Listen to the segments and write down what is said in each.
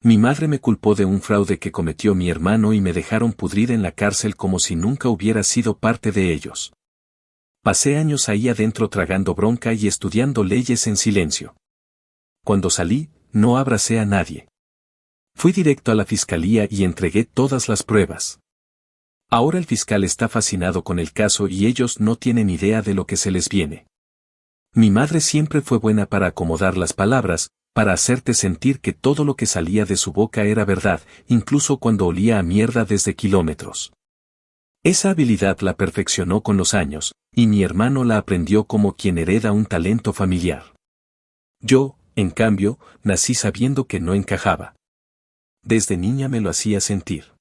Mi madre me culpó de un fraude que cometió mi hermano y me dejaron pudrir en la cárcel como si nunca hubiera sido parte de ellos. Pasé años ahí adentro tragando bronca y estudiando leyes en silencio. Cuando salí, no abracé a nadie. Fui directo a la fiscalía y entregué todas las pruebas. Ahora el fiscal está fascinado con el caso y ellos no tienen idea de lo que se les viene. Mi madre siempre fue buena para acomodar las palabras, para hacerte sentir que todo lo que salía de su boca era verdad, incluso cuando olía a mierda desde kilómetros. Esa habilidad la perfeccionó con los años, y mi hermano la aprendió como quien hereda un talento familiar. Yo, en cambio, nací sabiendo que no encajaba. Desde niña me lo hacía sentir.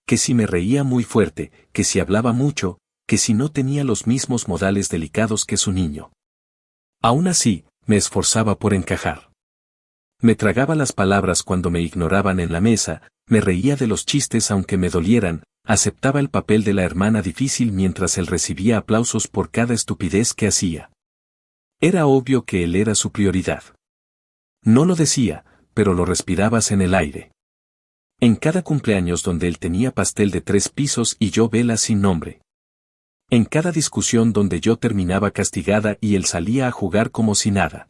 Que si me reía muy fuerte, que si hablaba mucho, que si no tenía los mismos modales delicados que su niño. Aún así, me esforzaba por encajar. Me tragaba las palabras cuando me ignoraban en la mesa, me reía de los chistes aunque me dolieran, aceptaba el papel de la hermana difícil mientras él recibía aplausos por cada estupidez que hacía. Era obvio que él era su prioridad. No lo decía, pero lo respirabas en el aire. En cada cumpleaños donde él tenía pastel de 3 pisos y yo vela sin nombre. En cada discusión donde yo terminaba castigada y él salía a jugar como si nada.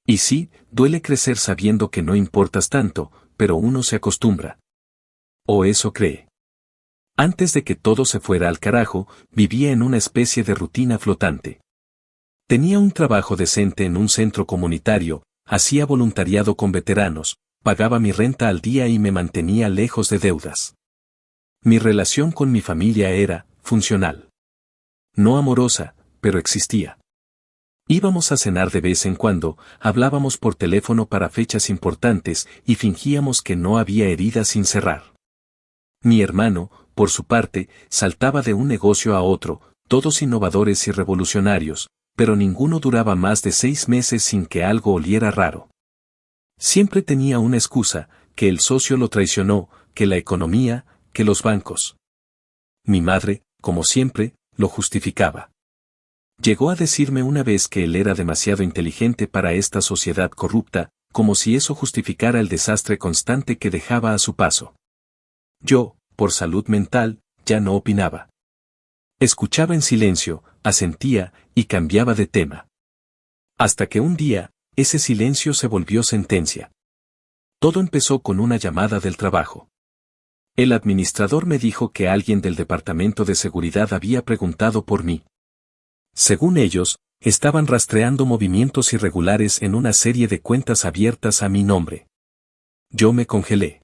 Y sí, duele crecer sabiendo que no importas tanto, pero uno se acostumbra. O eso cree. Antes de que todo se fuera al carajo, vivía en una especie de rutina flotante. Tenía un trabajo decente en un centro comunitario, hacía voluntariado con veteranos, pagaba mi renta al día y me mantenía lejos de deudas. Mi relación con mi familia era funcional. No amorosa, pero existía. Íbamos a cenar de vez en cuando, hablábamos por teléfono para fechas importantes y fingíamos que no había heridas sin cerrar. Mi hermano, por su parte, saltaba de un negocio a otro, todos innovadores y revolucionarios, pero ninguno duraba más de 6 meses sin que algo oliera raro. Siempre tenía una excusa, que el socio lo traicionó, que la economía, que los bancos. Mi madre, como siempre, lo justificaba. Llegó a decirme una vez que él era demasiado inteligente para esta sociedad corrupta, como si eso justificara el desastre constante que dejaba a su paso. Yo, por salud mental, ya no opinaba. Escuchaba en silencio, asentía, y cambiaba de tema. Hasta que un día, ese silencio se volvió sentencia. Todo empezó con una llamada del trabajo. El administrador me dijo que alguien del departamento de seguridad había preguntado por mí. Según ellos, estaban rastreando movimientos irregulares en una serie de cuentas abiertas a mi nombre. Yo me congelé.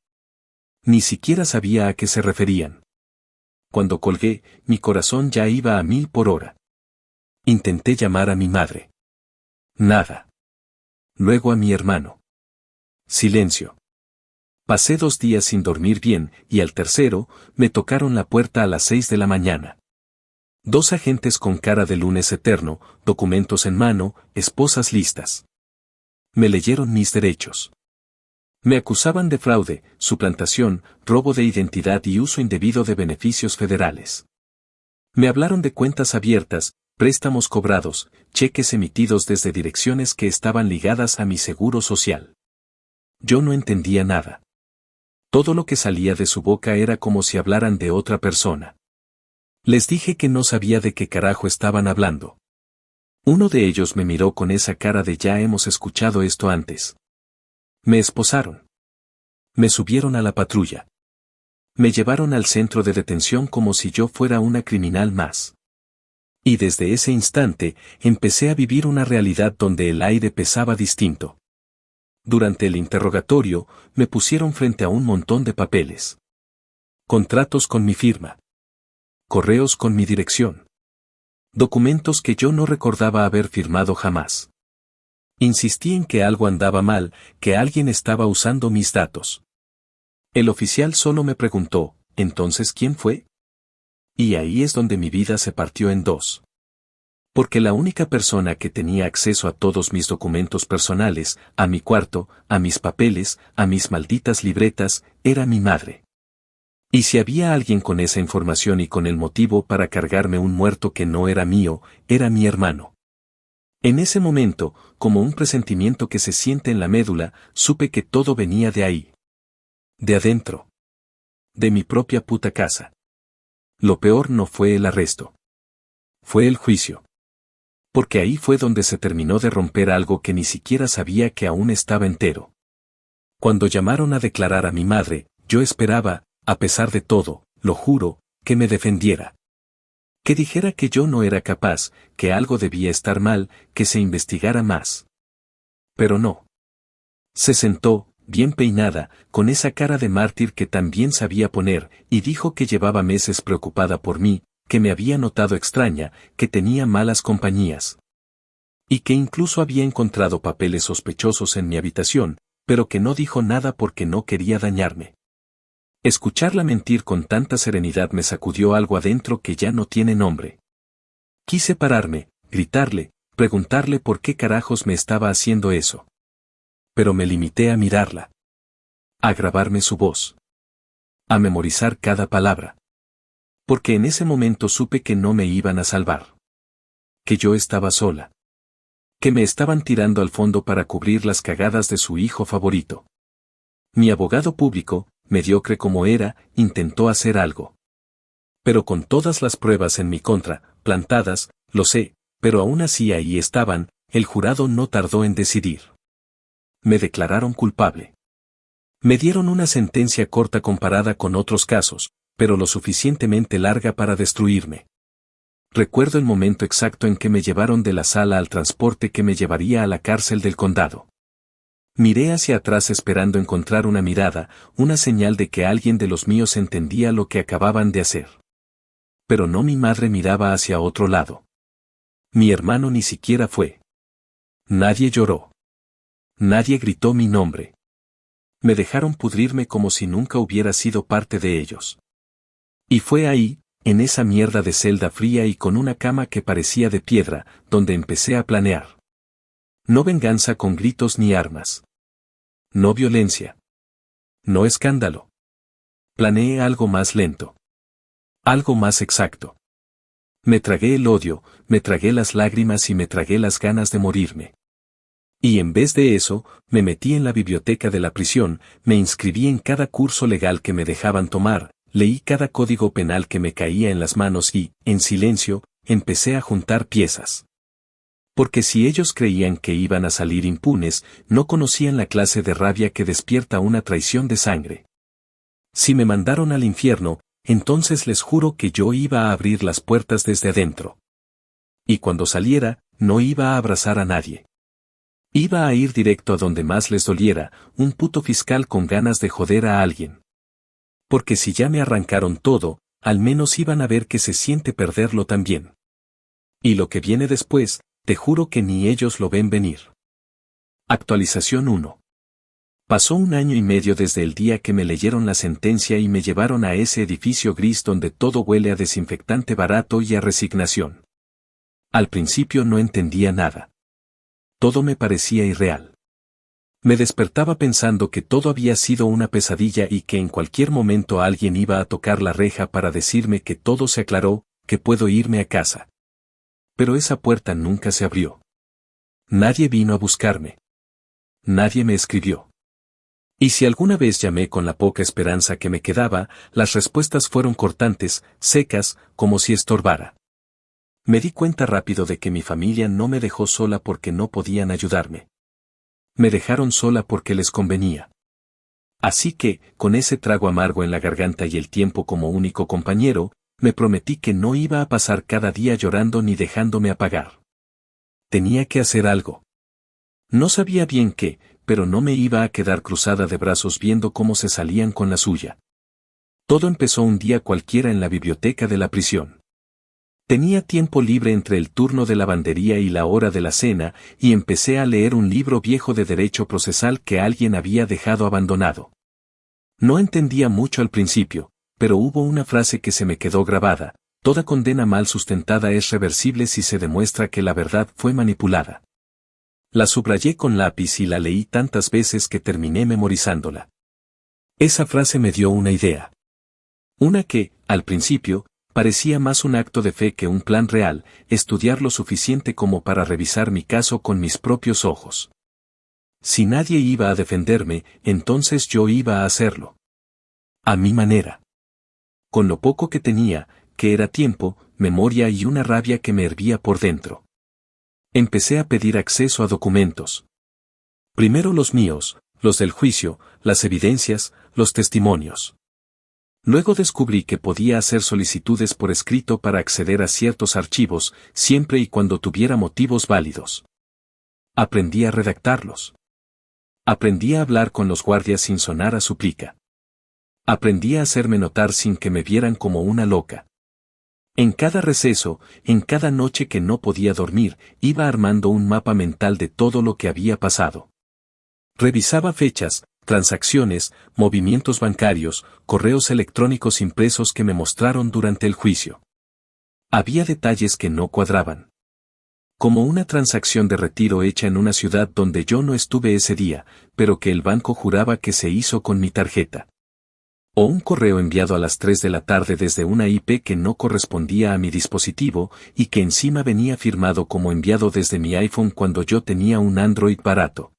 Ni siquiera sabía a qué se referían. Cuando colgué, mi corazón ya iba a 1000 por hora. Intenté llamar a mi madre. Nada. Luego a mi hermano. Silencio. Pasé 2 días sin dormir bien, y al tercero, me tocaron la puerta a las 6 de la mañana. 2 agentes con cara de lunes eterno, documentos en mano, esposas listas. Me leyeron mis derechos. Me acusaban de fraude, suplantación, robo de identidad y uso indebido de beneficios federales. Me hablaron de cuentas abiertas, préstamos cobrados, cheques emitidos desde direcciones que estaban ligadas a mi seguro social. Yo no entendía nada. Todo lo que salía de su boca era como si hablaran de otra persona. Les dije que no sabía de qué carajo estaban hablando. Uno de ellos me miró con esa cara de ya hemos escuchado esto antes. Me esposaron. Me subieron a la patrulla. Me llevaron al centro de detención como si yo fuera una criminal más. Y desde ese instante, empecé a vivir una realidad donde el aire pesaba distinto. Durante el interrogatorio, me pusieron frente a un montón de papeles. Contratos con mi firma. Correos con mi dirección. Documentos que yo no recordaba haber firmado jamás. Insistí en que algo andaba mal, que alguien estaba usando mis datos. El oficial solo me preguntó, ¿entonces quién fue? Y ahí es donde mi vida se partió en 2. Porque la única persona que tenía acceso a todos mis documentos personales, a mi cuarto, a mis papeles, a mis malditas libretas, era mi madre. Y si había alguien con esa información y con el motivo para cargarme un muerto que no era mío, era mi hermano. En ese momento, como un presentimiento que se siente en la médula, supe que todo venía de ahí. De adentro. De mi propia puta casa. Lo peor no fue el arresto. Fue el juicio. Porque ahí fue donde se terminó de romper algo que ni siquiera sabía que aún estaba entero. Cuando llamaron a declarar a mi madre, yo esperaba, a pesar de todo, lo juro, que me defendiera. Que dijera que yo no era capaz, que algo debía estar mal, que se investigara más. Pero no. Se sentó, bien peinada, con esa cara de mártir que tan bien sabía poner, y dijo que llevaba meses preocupada por mí, que me había notado extraña, que tenía malas compañías. Y que incluso había encontrado papeles sospechosos en mi habitación, pero que no dijo nada porque no quería dañarme. Escucharla mentir con tanta serenidad me sacudió algo adentro que ya no tiene nombre. Quise pararme, gritarle, preguntarle por qué carajos me estaba haciendo eso. Pero me limité a mirarla. A grabarme su voz. A memorizar cada palabra. Porque en ese momento supe que no me iban a salvar. Que yo estaba sola. Que me estaban tirando al fondo para cubrir las cagadas de su hijo favorito. Mi abogado público, mediocre como era, intentó hacer algo. Pero con todas las pruebas en mi contra, plantadas, lo sé, pero aún así ahí estaban, el jurado no tardó en decidir. Me declararon culpable. Me dieron una sentencia corta comparada con otros casos, pero lo suficientemente larga para destruirme. Recuerdo el momento exacto en que me llevaron de la sala al transporte que me llevaría a la cárcel del condado. Miré hacia atrás esperando encontrar una mirada, una señal de que alguien de los míos entendía lo que acababan de hacer. Pero no, mi madre miraba hacia otro lado. Mi hermano ni siquiera fue. Nadie lloró. Nadie gritó mi nombre. Me dejaron pudrirme como si nunca hubiera sido parte de ellos. Y fue ahí, en esa mierda de celda fría y con una cama que parecía de piedra, donde empecé a planear. No venganza con gritos ni armas. No violencia. No escándalo. Planeé algo más lento. Algo más exacto. Me tragué el odio, me tragué las lágrimas y me tragué las ganas de morirme. Y en vez de eso, me metí en la biblioteca de la prisión, me inscribí en cada curso legal que me dejaban tomar, leí cada código penal que me caía en las manos y, en silencio, empecé a juntar piezas. Porque si ellos creían que iban a salir impunes, no conocían la clase de rabia que despierta una traición de sangre. Si me mandaron al infierno, entonces les juro que yo iba a abrir las puertas desde adentro. Y cuando saliera, no iba a abrazar a nadie. Iba a ir directo a donde más les doliera, un puto fiscal con ganas de joder a alguien. Porque si ya me arrancaron todo, al menos iban a ver que se siente perderlo también. Y lo que viene después, te juro que ni ellos lo ven venir. Actualización 1. Pasó 1 año y medio desde el día que me leyeron la sentencia y me llevaron a ese edificio gris donde todo huele a desinfectante barato y a resignación. Al principio no entendía nada. Todo me parecía irreal. Me despertaba pensando que todo había sido una pesadilla y que en cualquier momento alguien iba a tocar la reja para decirme que todo se aclaró, que puedo irme a casa. Pero esa puerta nunca se abrió. Nadie vino a buscarme. Nadie me escribió. Y si alguna vez llamé con la poca esperanza que me quedaba, las respuestas fueron cortantes, secas, como si estorbara. Me di cuenta rápido de que mi familia no me dejó sola porque no podían ayudarme. Me dejaron sola porque les convenía. Así que, con ese trago amargo en la garganta y el tiempo como único compañero, me prometí que no iba a pasar cada día llorando ni dejándome apagar. Tenía que hacer algo. No sabía bien qué, pero no me iba a quedar cruzada de brazos viendo cómo se salían con la suya. Todo empezó un día cualquiera en la biblioteca de la prisión. Tenía tiempo libre entre el turno de lavandería y la hora de la cena, y empecé a leer un libro viejo de derecho procesal que alguien había dejado abandonado. No entendía mucho al principio, pero hubo una frase que se me quedó grabada: toda condena mal sustentada es reversible si se demuestra que la verdad fue manipulada. La subrayé con lápiz y la leí tantas veces que terminé memorizándola. Esa frase me dio una idea. Una que, al principio, parecía más un acto de fe que un plan real, estudiar lo suficiente como para revisar mi caso con mis propios ojos. Si nadie iba a defenderme, entonces yo iba a hacerlo. A mi manera. Con lo poco que tenía, que era tiempo, memoria y una rabia que me hervía por dentro. Empecé a pedir acceso a documentos. Primero los míos, los del juicio, las evidencias, los testimonios. Luego descubrí que podía hacer solicitudes por escrito para acceder a ciertos archivos, siempre y cuando tuviera motivos válidos. Aprendí a redactarlos. Aprendí a hablar con los guardias sin sonar a súplica. Aprendí a hacerme notar sin que me vieran como una loca. En cada receso, en cada noche que no podía dormir, iba armando un mapa mental de todo lo que había pasado. Revisaba fechas, transacciones, movimientos bancarios, correos electrónicos impresos que me mostraron durante el juicio. Había detalles que no cuadraban. Como una transacción de retiro hecha en una ciudad donde yo no estuve ese día, pero que el banco juraba que se hizo con mi tarjeta. O un correo enviado a las 3 de la tarde desde una IP que no correspondía a mi dispositivo y que encima venía firmado como enviado desde mi iPhone cuando yo tenía un Android barato.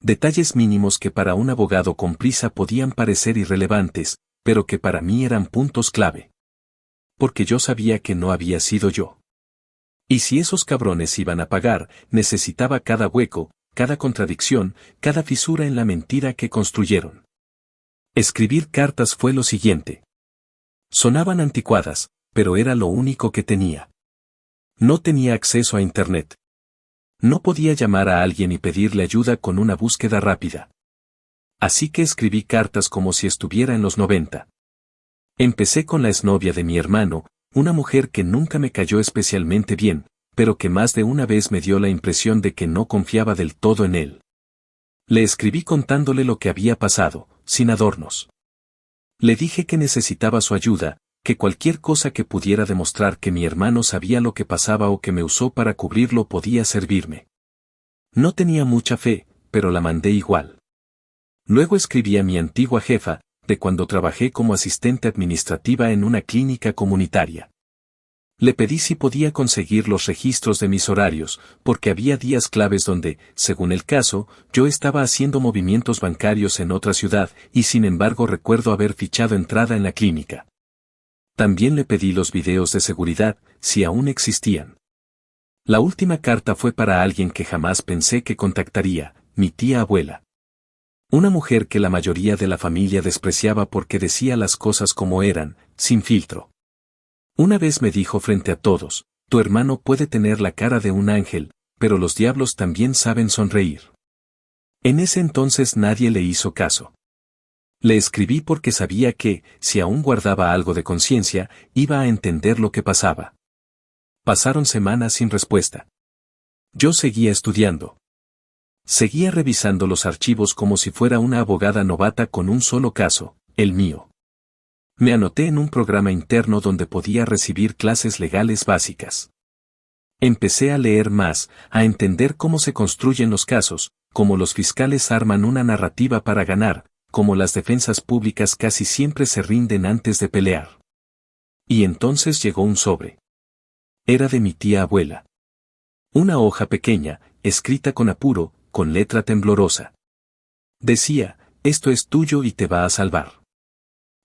Detalles mínimos que para un abogado con prisa podían parecer irrelevantes, pero que para mí eran puntos clave. Porque yo sabía que no había sido yo. Y si esos cabrones iban a pagar, necesitaba cada hueco, cada contradicción, cada fisura en la mentira que construyeron. Escribir cartas fue lo siguiente. Sonaban anticuadas, pero era lo único que tenía. No tenía acceso a Internet. No podía llamar a alguien y pedirle ayuda con una búsqueda rápida. Así que escribí cartas como si estuviera en los 90. Empecé con la exnovia de mi hermano, una mujer que nunca me cayó especialmente bien, pero que más de una vez me dio la impresión de que no confiaba del todo en él. Le escribí contándole lo que había pasado, sin adornos. Le dije que necesitaba su ayuda, que cualquier cosa que pudiera demostrar que mi hermano sabía lo que pasaba o que me usó para cubrirlo podía servirme. No tenía mucha fe, pero la mandé igual. Luego escribí a mi antigua jefa, de cuando trabajé como asistente administrativa en una clínica comunitaria. Le pedí si podía conseguir los registros de mis horarios, porque había días claves donde, según el caso, yo estaba haciendo movimientos bancarios en otra ciudad y sin embargo recuerdo haber fichado entrada en la clínica. También le pedí los videos de seguridad, si aún existían. La última carta fue para alguien que jamás pensé que contactaría, mi tía abuela. Una mujer que la mayoría de la familia despreciaba porque decía las cosas como eran, sin filtro. Una vez me dijo frente a todos, tu hermano puede tener la cara de un ángel, pero los diablos también saben sonreír. En ese entonces nadie le hizo caso. Le escribí porque sabía que, si aún guardaba algo de conciencia, iba a entender lo que pasaba. Pasaron semanas sin respuesta. Yo seguía estudiando. Seguía revisando los archivos como si fuera una abogada novata con un solo caso, el mío. Me anoté en un programa interno donde podía recibir clases legales básicas. Empecé a leer más, a entender cómo se construyen los casos, cómo los fiscales arman una narrativa para ganar, cómo las defensas públicas casi siempre se rinden antes de pelear. Y entonces llegó un sobre. Era de mi tía abuela. Una hoja pequeña, escrita con apuro, con letra temblorosa. Decía, esto es tuyo y te va a salvar.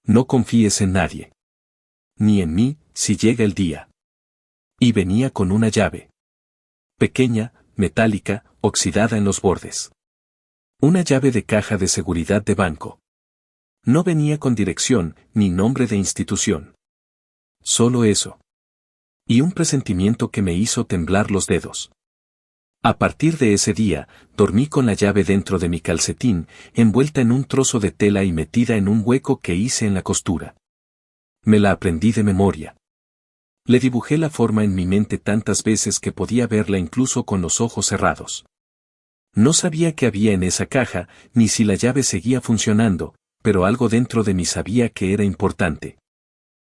No confíes en nadie. Ni en mí, si llega el día. Y venía con una llave. Pequeña, metálica, oxidada en los bordes. Una llave de caja de seguridad de banco. No venía con dirección, ni nombre de institución. Solo eso. Y un presentimiento que me hizo temblar los dedos. A partir de ese día, dormí con la llave dentro de mi calcetín, envuelta en un trozo de tela y metida en un hueco que hice en la costura. Me la aprendí de memoria. Le dibujé la forma en mi mente tantas veces que podía verla incluso con los ojos cerrados. No sabía qué había en esa caja, ni si la llave seguía funcionando, pero algo dentro de mí sabía que era importante.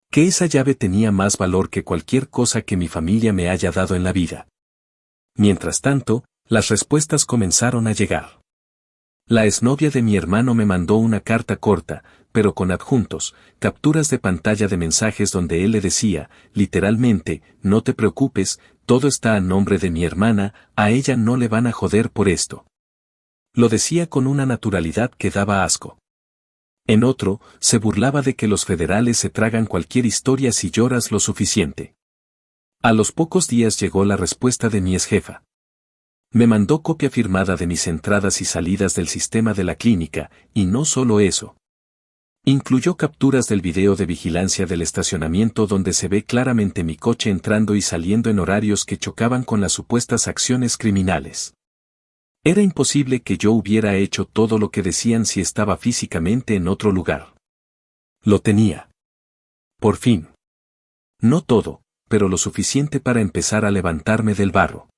Que esa llave tenía más valor que cualquier cosa que mi familia me haya dado en la vida. Mientras tanto, las respuestas comenzaron a llegar. La exnovia de mi hermano me mandó una carta corta, pero con adjuntos, capturas de pantalla de mensajes donde él le decía, literalmente, no te preocupes, todo está a nombre de mi hermana, a ella no le van a joder por esto. Lo decía con una naturalidad que daba asco. En otro, se burlaba de que los federales se tragan cualquier historia si lloras lo suficiente. A los pocos días llegó la respuesta de mi exjefa. Me mandó copia firmada de mis entradas y salidas del sistema de la clínica, y no solo eso. Incluyó capturas del video de vigilancia del estacionamiento donde se ve claramente mi coche entrando y saliendo en horarios que chocaban con las supuestas acciones criminales. Era imposible que yo hubiera hecho todo lo que decían si estaba físicamente en otro lugar. Lo tenía. Por fin. No todo, pero lo suficiente para empezar a levantarme del barro.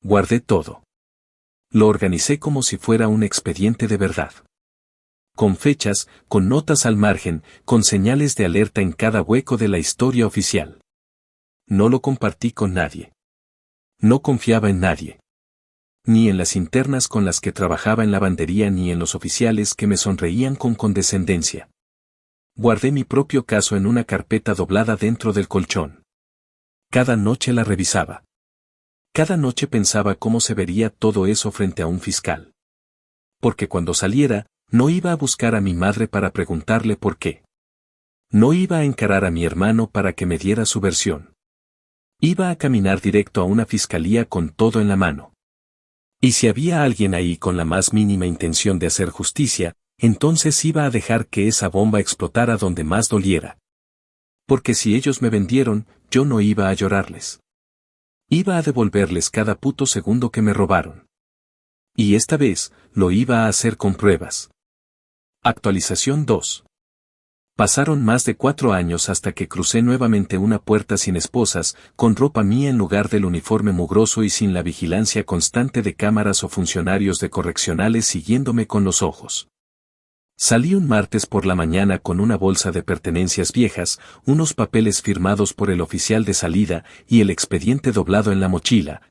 Guardé todo. Lo organicé como si fuera un expediente de verdad. Con fechas, con notas al margen, con señales de alerta en cada hueco de la historia oficial. No lo compartí con nadie. No confiaba en nadie. Ni en las internas con las que trabajaba en lavandería ni en los oficiales que me sonreían con condescendencia. Guardé mi propio caso en una carpeta doblada dentro del colchón. Cada noche la revisaba. Cada noche pensaba cómo se vería todo eso frente a un fiscal. Porque cuando saliera, no iba a buscar a mi madre para preguntarle por qué. No iba a encarar a mi hermano para que me diera su versión. Iba a caminar directo a una fiscalía con todo en la mano. Y si había alguien ahí con la más mínima intención de hacer justicia, entonces iba a dejar que esa bomba explotara donde más doliera. Porque si ellos me vendieron, yo no iba a llorarles. Iba a devolverles cada puto segundo que me robaron. Y esta vez, lo iba a hacer con pruebas. Actualización 2. Pasaron más de 4 años hasta que crucé nuevamente una puerta sin esposas, con ropa mía en lugar del uniforme mugroso y sin la vigilancia constante de cámaras o funcionarios de correccionales siguiéndome con los ojos. Salí un martes por la mañana con una bolsa de pertenencias viejas, unos papeles firmados por el oficial de salida y el expediente doblado en la mochila.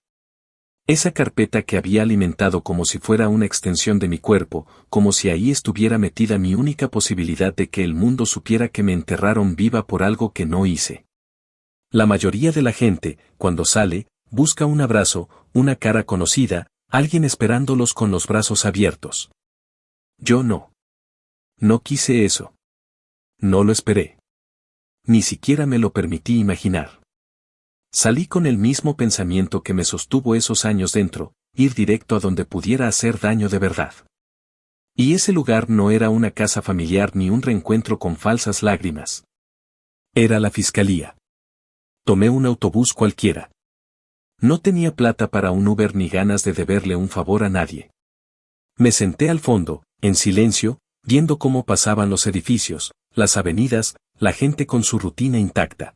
Esa carpeta que había alimentado como si fuera una extensión de mi cuerpo, como si ahí estuviera metida mi única posibilidad de que el mundo supiera que me enterraron viva por algo que no hice. La mayoría de la gente, cuando sale, busca un abrazo, una cara conocida, alguien esperándolos con los brazos abiertos. Yo no. No quise eso. No lo esperé. Ni siquiera me lo permití imaginar. Salí con el mismo pensamiento que me sostuvo esos años dentro, ir directo a donde pudiera hacer daño de verdad. Y ese lugar no era una casa familiar ni un reencuentro con falsas lágrimas. Era la fiscalía. Tomé un autobús cualquiera. No tenía plata para un Uber ni ganas de deberle un favor a nadie. Me senté al fondo, en silencio, viendo cómo pasaban los edificios, las avenidas, la gente con su rutina intacta.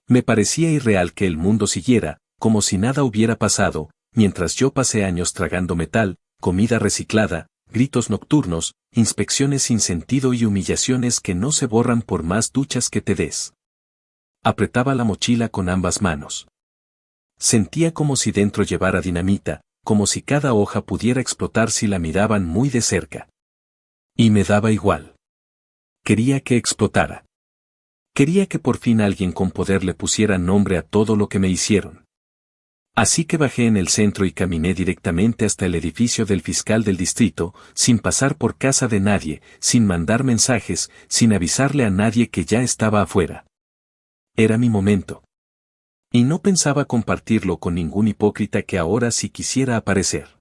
Me parecía irreal que el mundo siguiera, como si nada hubiera pasado, mientras yo pasé años tragando metal, comida reciclada, gritos nocturnos, inspecciones sin sentido y humillaciones que no se borran por más duchas que te des. Apretaba la mochila con ambas manos. Sentía como si dentro llevara dinamita, como si cada hoja pudiera explotar si la miraban muy de cerca. Y me daba igual. Quería que explotara. Quería que por fin alguien con poder le pusiera nombre a todo lo que me hicieron. Así que bajé en el centro y caminé directamente hasta el edificio del fiscal del distrito, sin pasar por casa de nadie, sin mandar mensajes, sin avisarle a nadie que ya estaba afuera. Era mi momento. Y no pensaba compartirlo con ningún hipócrita que ahora sí quisiera aparecer.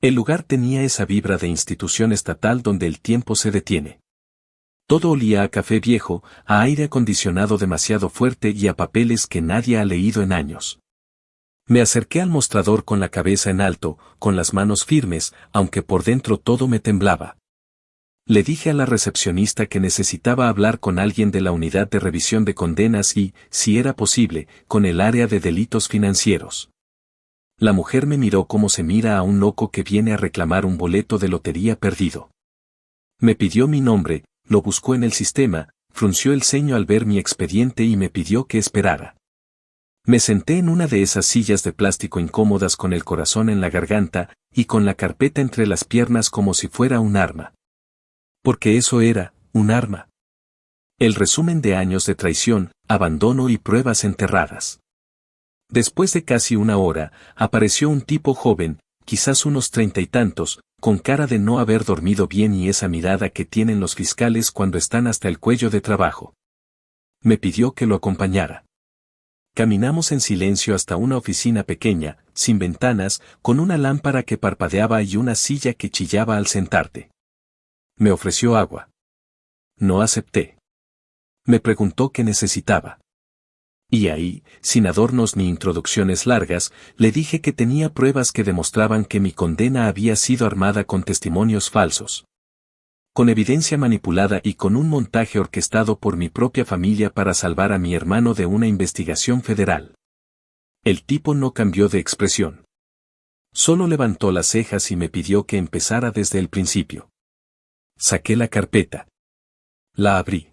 El lugar tenía esa vibra de institución estatal donde el tiempo se detiene. Todo olía a café viejo, a aire acondicionado demasiado fuerte y a papeles que nadie ha leído en años. Me acerqué al mostrador con la cabeza en alto, con las manos firmes, aunque por dentro todo me temblaba. Le dije a la recepcionista que necesitaba hablar con alguien de la unidad de revisión de condenas y, si era posible, con el área de delitos financieros. La mujer me miró como se mira a un loco que viene a reclamar un boleto de lotería perdido. Me pidió mi nombre, lo buscó en el sistema, frunció el ceño al ver mi expediente y me pidió que esperara. Me senté en una de esas sillas de plástico incómodas con el corazón en la garganta y con la carpeta entre las piernas como si fuera un arma. Porque eso era, un arma. El resumen de años de traición, abandono y pruebas enterradas. Después de casi una hora, apareció un tipo joven, quizás unos 30 y tantos, con cara de no haber dormido bien y esa mirada que tienen los fiscales cuando están hasta el cuello de trabajo. Me pidió que lo acompañara. Caminamos en silencio hasta una oficina pequeña, sin ventanas, con una lámpara que parpadeaba y una silla que chillaba al sentarte. Me ofreció agua. No acepté. Me preguntó qué necesitaba. Y ahí, sin adornos ni introducciones largas, le dije que tenía pruebas que demostraban que mi condena había sido armada con testimonios falsos, con evidencia manipulada y con un montaje orquestado por mi propia familia para salvar a mi hermano de una investigación federal. El tipo no cambió de expresión. Solo levantó las cejas y me pidió que empezara desde el principio. Saqué la carpeta. La abrí.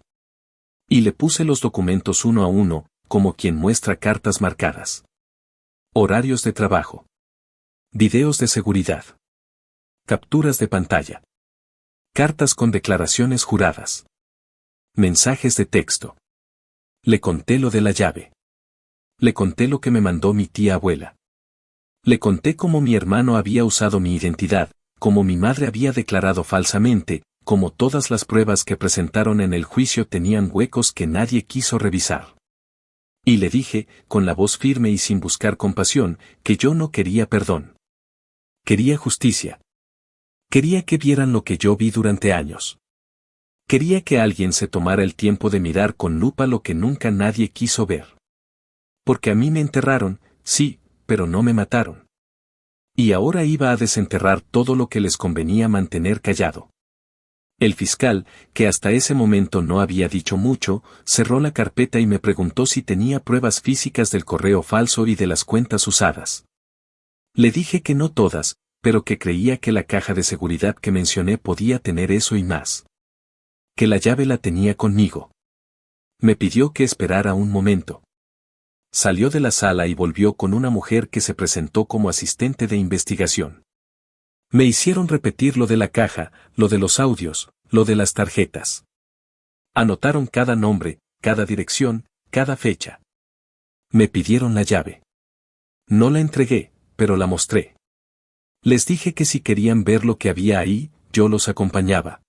Y le puse los documentos uno a uno, como quien muestra cartas marcadas. Horarios de trabajo. Videos de seguridad. Capturas de pantalla. Cartas con declaraciones juradas. Mensajes de texto. Le conté lo de la llave. Le conté lo que me mandó mi tía abuela. Le conté cómo mi hermano había usado mi identidad, cómo mi madre había declarado falsamente, cómo todas las pruebas que presentaron en el juicio tenían huecos que nadie quiso revisar. Y le dije, con la voz firme y sin buscar compasión, que yo no quería perdón. Quería justicia. Quería que vieran lo que yo vi durante años. Quería que alguien se tomara el tiempo de mirar con lupa lo que nunca nadie quiso ver. Porque a mí me enterraron, sí, pero no me mataron. Y ahora iba a desenterrar todo lo que les convenía mantener callado. El fiscal, que hasta ese momento no había dicho mucho, cerró la carpeta y me preguntó si tenía pruebas físicas del correo falso y de las cuentas usadas. Le dije que no todas, pero que creía que la caja de seguridad que mencioné podía tener eso y más. Que la llave la tenía conmigo. Me pidió que esperara un momento. Salió de la sala y volvió con una mujer que se presentó como asistente de investigación. Me hicieron repetir lo de la caja, lo de los audios, lo de las tarjetas. Anotaron cada nombre, cada dirección, cada fecha. Me pidieron la llave. No la entregué, pero la mostré. Les dije que si querían ver lo que había ahí, yo los acompañaba.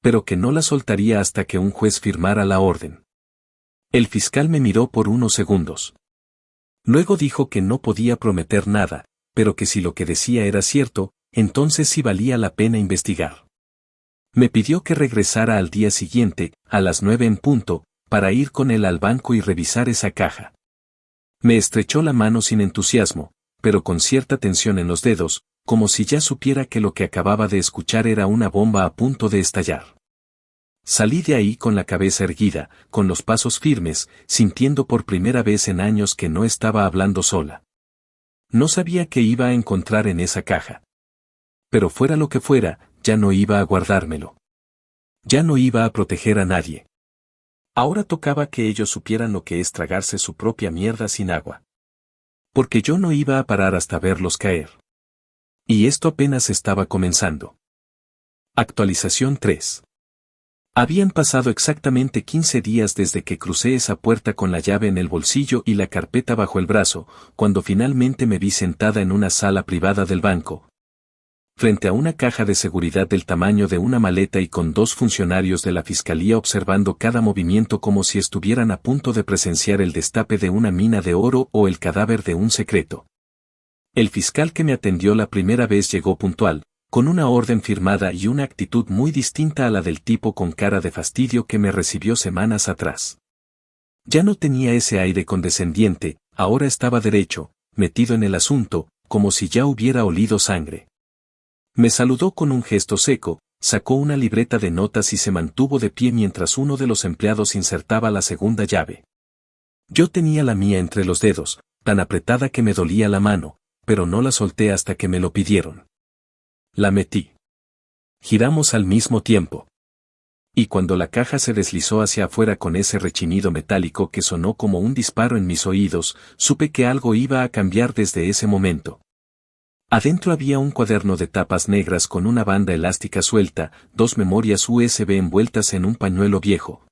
Pero que no la soltaría hasta que un juez firmara la orden. El fiscal me miró por unos segundos. Luego dijo que no podía prometer nada, pero que si lo que decía era cierto, entonces sí valía la pena investigar. Me pidió que regresara al día siguiente, a las 9 en punto, para ir con él al banco y revisar esa caja. Me estrechó la mano sin entusiasmo, pero con cierta tensión en los dedos, como si ya supiera que lo que acababa de escuchar era una bomba a punto de estallar. Salí de ahí con la cabeza erguida, con los pasos firmes, sintiendo por primera vez en años que no estaba hablando sola. No sabía qué iba a encontrar en esa caja. Pero fuera lo que fuera, ya no iba a guardármelo. Ya no iba a proteger a nadie. Ahora tocaba que ellos supieran lo que es tragarse su propia mierda sin agua. Porque yo no iba a parar hasta verlos caer. Y esto apenas estaba comenzando. Actualización 3. Habían pasado exactamente 15 días desde que crucé esa puerta con la llave en el bolsillo y la carpeta bajo el brazo, cuando finalmente me vi sentada en una sala privada del banco, frente a una caja de seguridad del tamaño de una maleta y con dos funcionarios de la fiscalía observando cada movimiento como si estuvieran a punto de presenciar el destape de una mina de oro o el cadáver de un secreto. El fiscal que me atendió la primera vez llegó puntual, con una orden firmada y una actitud muy distinta a la del tipo con cara de fastidio que me recibió semanas atrás. Ya no tenía ese aire condescendiente, ahora estaba derecho, metido en el asunto, como si ya hubiera olido sangre. Me saludó con un gesto seco, sacó una libreta de notas y se mantuvo de pie mientras uno de los empleados insertaba la segunda llave. Yo tenía la mía entre los dedos, tan apretada que me dolía la mano, pero no la solté hasta que me lo pidieron. La metí. Giramos al mismo tiempo. Y cuando la caja se deslizó hacia afuera con ese rechinido metálico que sonó como un disparo en mis oídos, supe que algo iba a cambiar desde ese momento. Adentro había un cuaderno de tapas negras con una banda elástica suelta, 2 memorias USB envueltas en un pañuelo viejo,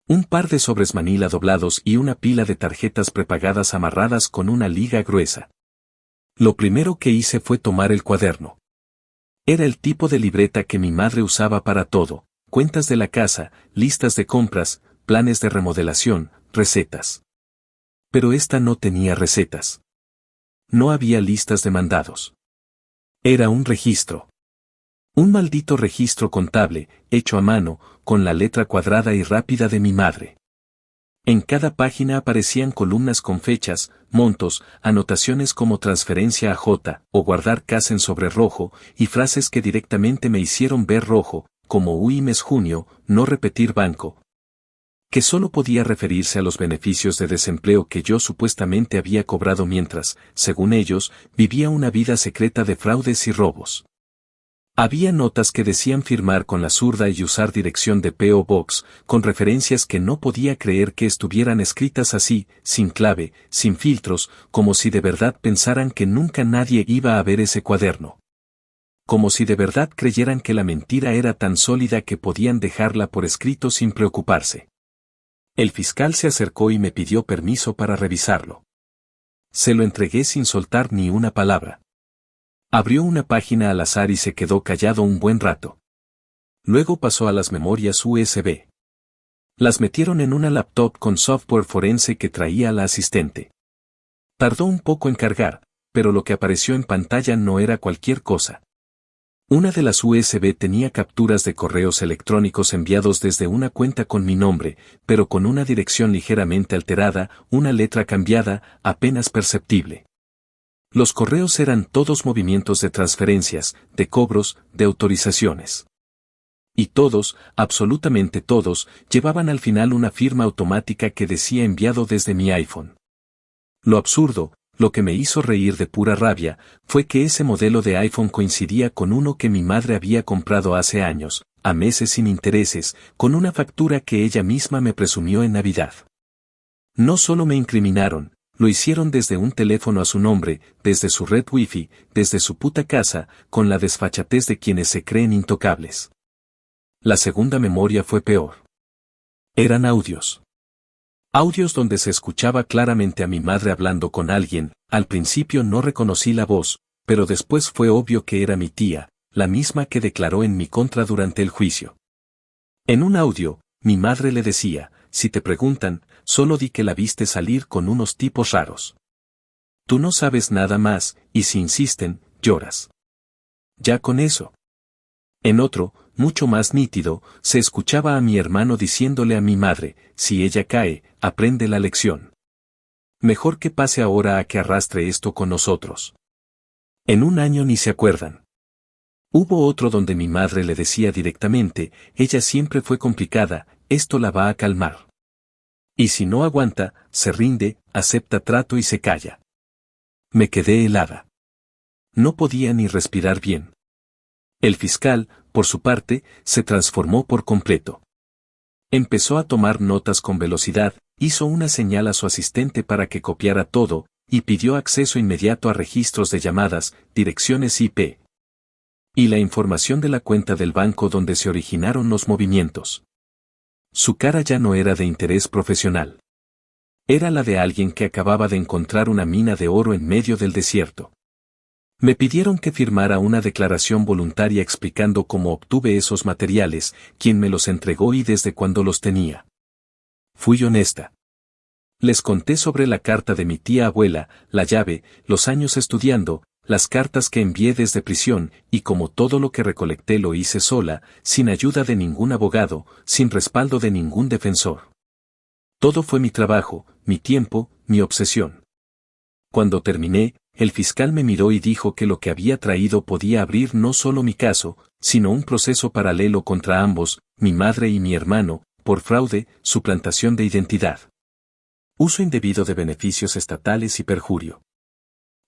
un par de sobres manila doblados y una pila de tarjetas prepagadas amarradas con una liga gruesa. Lo primero que hice fue tomar el cuaderno. Era el tipo de libreta que mi madre usaba para todo: cuentas de la casa, listas de compras, planes de remodelación, recetas. Pero esta no tenía recetas. No había listas de mandados. Era un registro. Un maldito registro contable, hecho a mano, con la letra cuadrada y rápida de mi madre. En cada página aparecían columnas con fechas, montos, anotaciones como transferencia a J o guardar casa en sobre rojo, y frases que directamente me hicieron ver rojo, como "Uy, mes junio, no repetir banco", que solo podía referirse a los beneficios de desempleo que yo supuestamente había cobrado mientras, según ellos, vivía una vida secreta de fraudes y robos. Había notas que decían firmar con la zurda y usar dirección de P.O. Box, con referencias que no podía creer que estuvieran escritas así, sin clave, sin filtros, como si de verdad pensaran que nunca nadie iba a ver ese cuaderno. Como si de verdad creyeran que la mentira era tan sólida que podían dejarla por escrito sin preocuparse. El fiscal se acercó y me pidió permiso para revisarlo. Se lo entregué sin soltar ni una palabra. Abrió una página al azar y se quedó callado un buen rato. Luego pasó a las memorias USB. Las metieron en una laptop con software forense que traía la asistente. Tardó un poco en cargar, pero lo que apareció en pantalla no era cualquier cosa. Una de las USB tenía capturas de correos electrónicos enviados desde una cuenta con mi nombre, pero con una dirección ligeramente alterada, una letra cambiada, apenas perceptible. Los correos eran todos movimientos de transferencias, de cobros, de autorizaciones. Y todos, absolutamente todos, llevaban al final una firma automática que decía enviado desde mi iPhone. Lo absurdo, lo que me hizo reír de pura rabia, fue que ese modelo de iPhone coincidía con uno que mi madre había comprado hace años, a meses sin intereses, con una factura que ella misma me presumió en Navidad. No solo me incriminaron, lo hicieron desde un teléfono a su nombre, desde su red Wi-Fi, desde su puta casa, con la desfachatez de quienes se creen intocables. La segunda memoria fue peor. Eran audios. Audios donde se escuchaba claramente a mi madre hablando con alguien. Al principio no reconocí la voz, pero después fue obvio que era mi tía, la misma que declaró en mi contra durante el juicio. En un audio, mi madre le decía: si te preguntan, solo di que la viste salir con unos tipos raros. Tú no sabes nada más, y si insisten, lloras. Ya con eso. En otro, mucho más nítido, se escuchaba a mi hermano diciéndole a mi madre: si ella cae, aprende la lección. Mejor que pase ahora a que arrastre esto con nosotros. En un año ni se acuerdan. Hubo otro donde mi madre le decía directamente: ella siempre fue complicada, esto la va a calmar. Y si no aguanta, se rinde, acepta trato y se calla. Me quedé helada. No podía ni respirar bien. El fiscal, por su parte, se transformó por completo. Empezó a tomar notas con velocidad, hizo una señal a su asistente para que copiara todo, y pidió acceso inmediato a registros de llamadas, direcciones IP. Y la información de la cuenta del banco donde se originaron los movimientos. Su cara ya no era de interés profesional. Era la de alguien que acababa de encontrar una mina de oro en medio del desierto. Me pidieron que firmara una declaración voluntaria explicando cómo obtuve esos materiales, quién me los entregó y desde cuándo los tenía. Fui honesta. Les conté sobre la carta de mi tía abuela, la llave, los años estudiando, las cartas que envié desde prisión, y como todo lo que recolecté lo hice sola, sin ayuda de ningún abogado, sin respaldo de ningún defensor. Todo fue mi trabajo, mi tiempo, mi obsesión. Cuando terminé, el fiscal me miró y dijo que lo que había traído podía abrir no solo mi caso, sino un proceso paralelo contra ambos, mi madre y mi hermano, por fraude, suplantación de identidad, uso indebido de beneficios estatales y perjurio.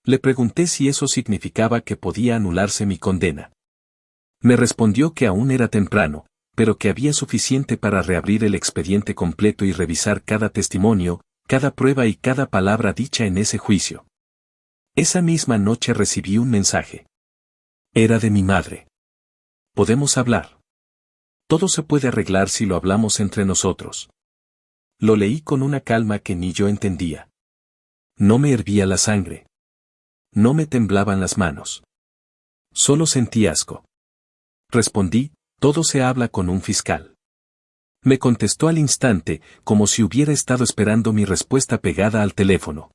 Le pregunté si eso significaba que podía anularse mi condena. Me respondió que aún era temprano, pero que había suficiente para reabrir el expediente completo y revisar cada testimonio, cada prueba y cada palabra dicha en ese juicio. Esa misma noche recibí un mensaje. Era de mi madre. Podemos hablar. Todo se puede arreglar si lo hablamos entre nosotros. Lo leí con una calma que ni yo entendía. No me hervía la sangre. No me temblaban las manos. Solo sentí asco. Respondí, todo se habla con un fiscal. Me contestó al instante, como si hubiera estado esperando mi respuesta pegada al teléfono.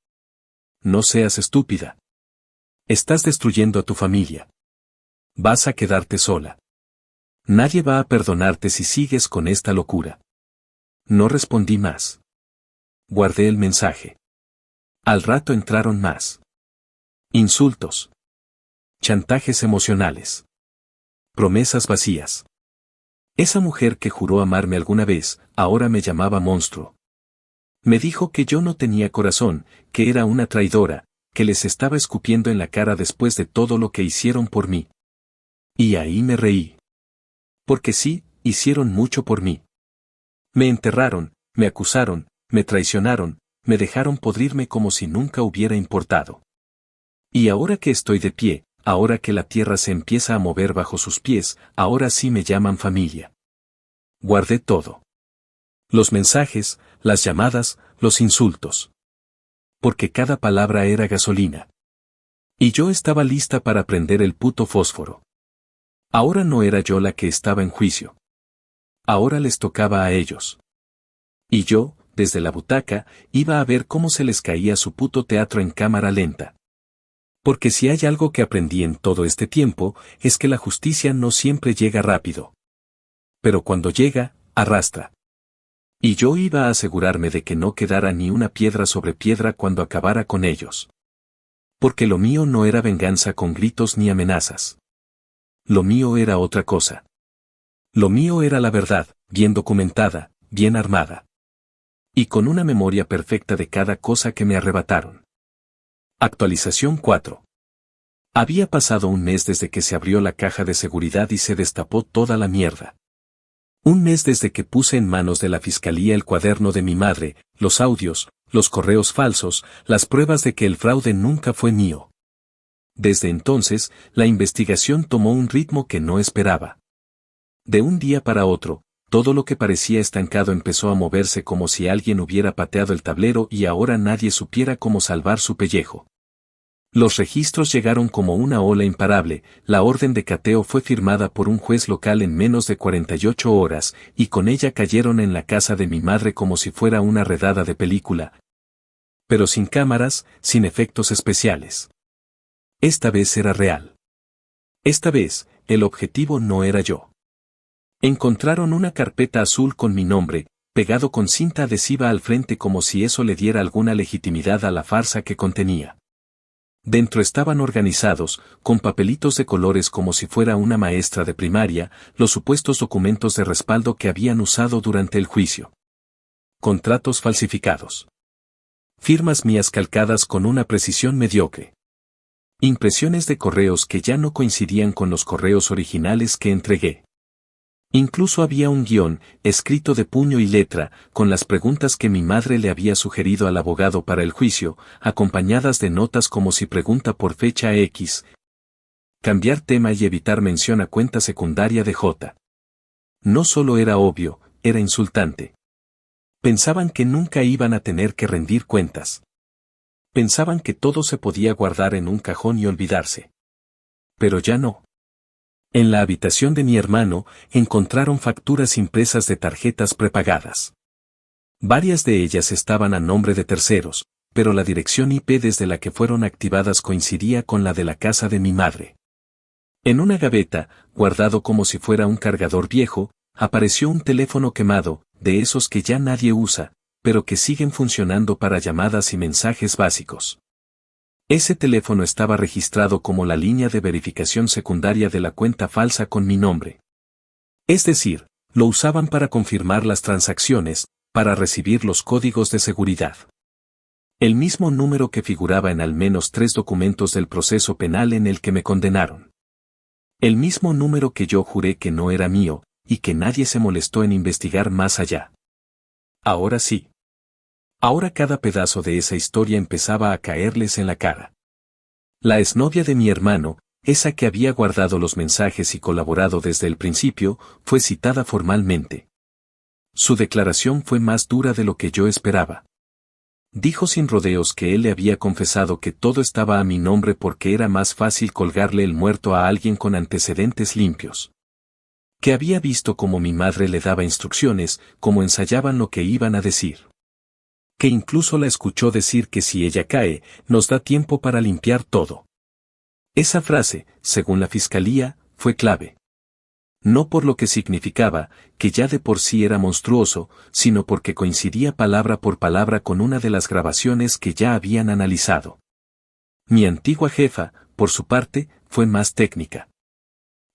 No seas estúpida. Estás destruyendo a tu familia. Vas a quedarte sola. Nadie va a perdonarte si sigues con esta locura. No respondí más. Guardé el mensaje. Al rato entraron más. Insultos. Chantajes emocionales. Promesas vacías. Esa mujer que juró amarme alguna vez, ahora me llamaba monstruo. Me dijo que yo no tenía corazón, que era una traidora, que les estaba escupiendo en la cara después de todo lo que hicieron por mí. Y ahí me reí. Porque sí, hicieron mucho por mí. Me enterraron, me acusaron, me traicionaron, me dejaron podrirme como si nunca hubiera importado. Y ahora que estoy de pie, ahora que la tierra se empieza a mover bajo sus pies, ahora sí me llaman familia. Guardé todo. Los mensajes, las llamadas, los insultos. Porque cada palabra era gasolina. Y yo estaba lista para prender el puto fósforo. Ahora no era yo la que estaba en juicio. Ahora les tocaba a ellos. Y yo, desde la butaca, iba a ver cómo se les caía su puto teatro en cámara lenta. Porque si hay algo que aprendí en todo este tiempo, es que la justicia no siempre llega rápido. Pero cuando llega, arrastra. Y yo iba a asegurarme de que no quedara ni una piedra sobre piedra cuando acabara con ellos. Porque lo mío no era venganza con gritos ni amenazas. Lo mío era otra cosa. Lo mío era la verdad, bien documentada, bien armada. Y con una memoria perfecta de cada cosa que me arrebataron. Actualización 4. Había pasado un mes desde que se abrió la caja de seguridad y se destapó toda la mierda. Un mes desde que puse en manos de la fiscalía el cuaderno de mi madre, los audios, los correos falsos, las pruebas de que el fraude nunca fue mío. Desde entonces, la investigación tomó un ritmo que no esperaba. De un día para otro, todo lo que parecía estancado empezó a moverse como si alguien hubiera pateado el tablero y ahora nadie supiera cómo salvar su pellejo. Los registros llegaron como una ola imparable, la orden de cateo fue firmada por un juez local en menos de 48 horas, y con ella cayeron en la casa de mi madre como si fuera una redada de película. Pero sin cámaras, sin efectos especiales. Esta vez era real. Esta vez, el objetivo no era yo. Encontraron una carpeta azul con mi nombre, pegado con cinta adhesiva al frente como si eso le diera alguna legitimidad a la farsa que contenía. Dentro estaban organizados, con papelitos de colores como si fuera una maestra de primaria, los supuestos documentos de respaldo que habían usado durante el juicio. Contratos falsificados. Firmas mías calcadas con una precisión mediocre. Impresiones de correos que ya no coincidían con los correos originales que entregué. Incluso había un guión, escrito de puño y letra, con las preguntas que mi madre le había sugerido al abogado para el juicio, acompañadas de notas como si pregunta por fecha X. Cambiar tema y evitar mención a cuenta secundaria de J. No solo era obvio, era insultante. Pensaban que nunca iban a tener que rendir cuentas. Pensaban que todo se podía guardar en un cajón y olvidarse. Pero ya no. En la habitación de mi hermano, encontraron facturas impresas de tarjetas prepagadas. Varias de ellas estaban a nombre de terceros, pero la dirección IP desde la que fueron activadas coincidía con la de la casa de mi madre. En una gaveta, guardado como si fuera un cargador viejo, apareció un teléfono quemado, de esos que ya nadie usa, pero que siguen funcionando para llamadas y mensajes básicos. Ese teléfono estaba registrado como la línea de verificación secundaria de la cuenta falsa con mi nombre. Es decir, lo usaban para confirmar las transacciones, para recibir los códigos de seguridad. El mismo número que figuraba en al menos 3 documentos del proceso penal en el que me condenaron. El mismo número que yo juré que no era mío, y que nadie se molestó en investigar más allá. Ahora sí. Ahora cada pedazo de esa historia empezaba a caerles en la cara. La exnovia de mi hermano, esa que había guardado los mensajes y colaborado desde el principio, fue citada formalmente. Su declaración fue más dura de lo que yo esperaba. Dijo sin rodeos que él le había confesado que todo estaba a mi nombre porque era más fácil colgarle el muerto a alguien con antecedentes limpios. Que había visto cómo mi madre le daba instrucciones, cómo ensayaban lo que iban a decir. Que incluso la escuchó decir que si ella cae, nos da tiempo para limpiar todo. Esa frase, según la fiscalía, fue clave. No por lo que significaba, que ya de por sí era monstruoso, sino porque coincidía palabra por palabra con una de las grabaciones que ya habían analizado. Mi antigua jefa, por su parte, fue más técnica.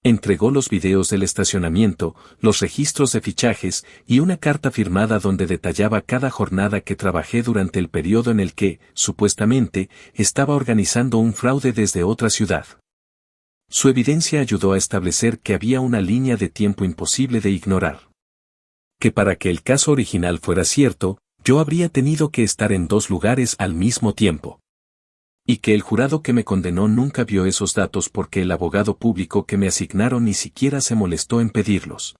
Entregó los videos del estacionamiento, los registros de fichajes y una carta firmada donde detallaba cada jornada que trabajé durante el periodo en el que, supuestamente, estaba organizando un fraude desde otra ciudad. Su evidencia ayudó a establecer que había una línea de tiempo imposible de ignorar. Que para que el caso original fuera cierto, yo habría tenido que estar en dos lugares al mismo tiempo. Y que el jurado que me condenó nunca vio esos datos porque el abogado público que me asignaron ni siquiera se molestó en pedirlos.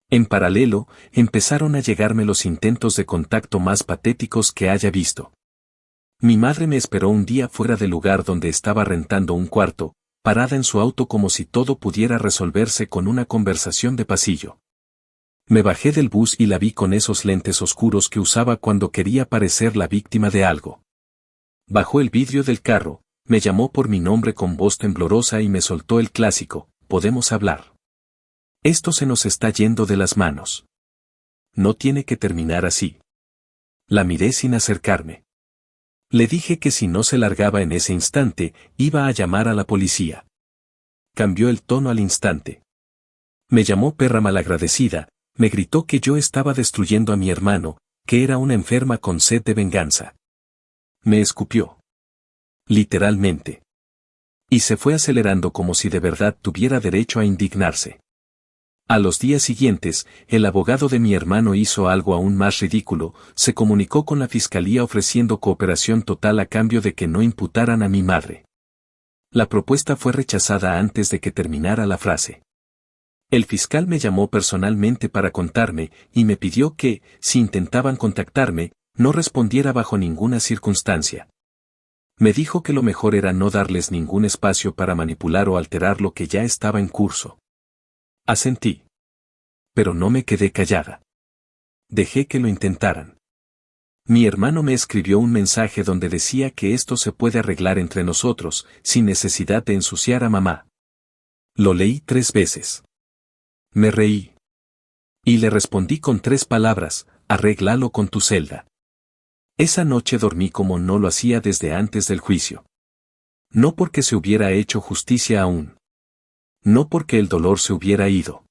En paralelo, empezaron a llegarme los intentos de contacto más patéticos que haya visto. Mi madre me esperó un día fuera del lugar donde estaba rentando un cuarto, parada en su auto como si todo pudiera resolverse con una conversación de pasillo. Me bajé del bus y la vi con esos lentes oscuros que usaba cuando quería parecer la víctima de algo. Bajó el vidrio del carro, me llamó por mi nombre con voz temblorosa y me soltó el clásico: ¿podemos hablar? Esto se nos está yendo de las manos. No tiene que terminar así. La miré sin acercarme. Le dije que si no se largaba en ese instante, iba a llamar a la policía. Cambió el tono al instante. Me llamó perra malagradecida, me gritó que yo estaba destruyendo a mi hermano, que era una enferma con sed de venganza. Me escupió. Literalmente. Y se fue acelerando como si de verdad tuviera derecho a indignarse. A los días siguientes, el abogado de mi hermano hizo algo aún más ridículo, se comunicó con la fiscalía ofreciendo cooperación total a cambio de que no imputaran a mi madre. La propuesta fue rechazada antes de que terminara la frase. El fiscal me llamó personalmente para contarme y me pidió que, si intentaban contactarme, no respondiera bajo ninguna circunstancia. Me dijo que lo mejor era no darles ningún espacio para manipular o alterar lo que ya estaba en curso. Asentí. Pero no me quedé callada. Dejé que lo intentaran. Mi hermano me escribió un mensaje donde decía que esto se puede arreglar entre nosotros, sin necesidad de ensuciar a mamá. Lo leí 3 veces. Me reí. Y le respondí con 3 palabras: arréglalo con tu celda. Esa noche dormí como no lo hacía desde antes del juicio. No porque se hubiera hecho justicia aún. No porque el dolor se hubiera ido.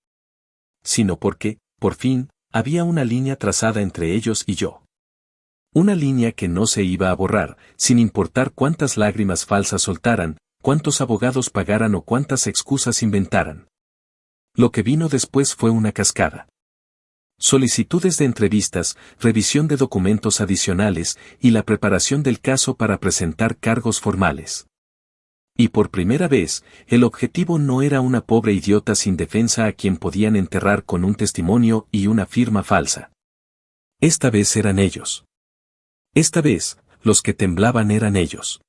Sino porque, por fin, había una línea trazada entre ellos y yo. Una línea que no se iba a borrar, sin importar cuántas lágrimas falsas soltaran, cuántos abogados pagaran o cuántas excusas inventaran. Lo que vino después fue una cascada. Solicitudes de entrevistas, revisión de documentos adicionales y la preparación del caso para presentar cargos formales. Y por primera vez, el objetivo no era una pobre idiota sin defensa a quien podían enterrar con un testimonio y una firma falsa. Esta vez eran ellos. Esta vez, los que temblaban eran ellos.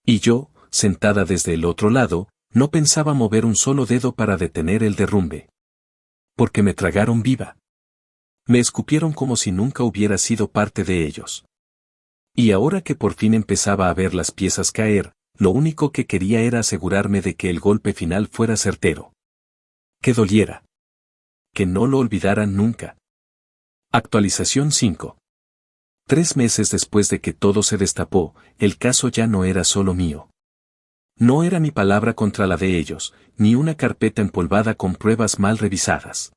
Y yo, sentada desde el otro lado, no pensaba mover un solo dedo para detener el derrumbe. Porque me tragaron viva. Me escupieron como si nunca hubiera sido parte de ellos. Y ahora que por fin empezaba a ver las piezas caer, lo único que quería era asegurarme de que el golpe final fuera certero. Que doliera. Que no lo olvidaran nunca. Actualización 5. 3 meses después de que todo se destapó, el caso ya no era solo mío. No era mi palabra contra la de ellos, ni una carpeta empolvada con pruebas mal revisadas.